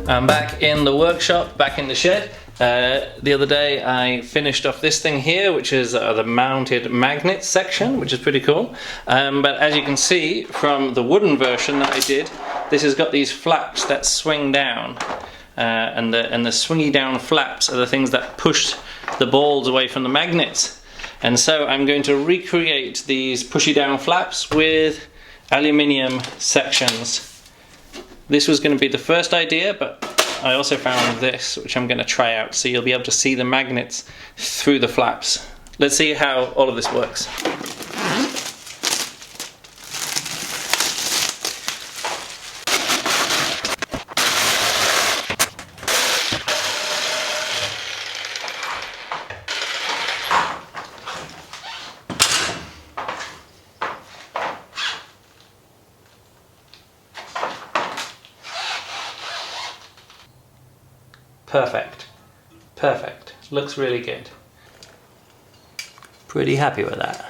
I'm back in the workshop, back in the shed. The other day I finished off this thing here, which is the mounted magnet section, which is pretty cool. But as you can see from the wooden version that I did, this has got these flaps that swing down. And the swingy down flaps are the things that push the balls away from the magnets. And so I'm going to recreate these pushy down flaps with aluminium sections. This was going to be the first idea, but I also found this, which I'm going to try out, so you'll be able to see the magnets through the flaps. Let's see how all of this works. Perfect. Perfect. Looks really good. Pretty happy with that.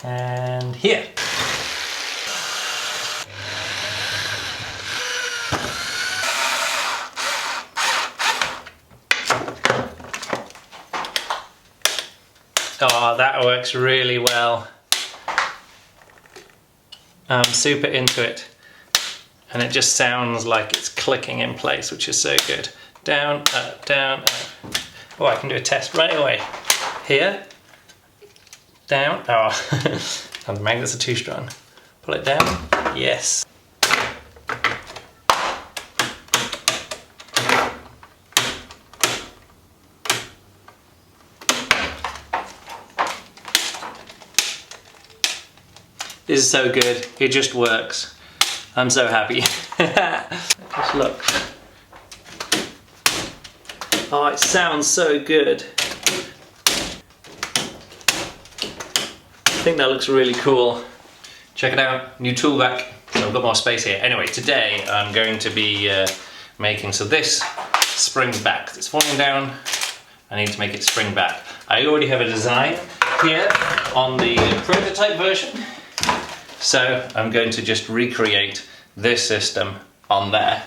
And here. Oh, that works really well. I'm super into it. And it just sounds like it's clicking in place, which is so good. Down, up, down, up. Oh, I can do a test right away. Here. Down. Oh, and the magnets are too strong. Pull it down. Yes. This is so good. It just works. I'm so happy. Just look. Oh, it sounds so good. I think that looks really cool. Check it out, new tool back. So I've got more space here. Anyway, today I'm going to be making, so this springs back. It's falling down, I need to make it spring back. I already have a design here on the prototype version. So I'm going to just recreate this system on there.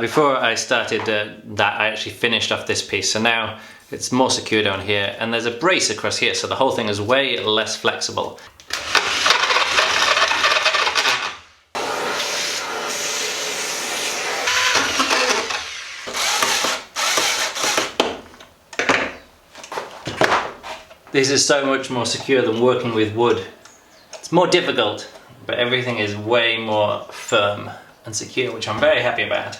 Before I started that, I actually finished off this piece. So now it's more secure down here, and there's a brace across here, so the whole thing is way less flexible. This is so much more secure than working with wood. It's more difficult, but everything is way more firm and secure, which I'm very happy about.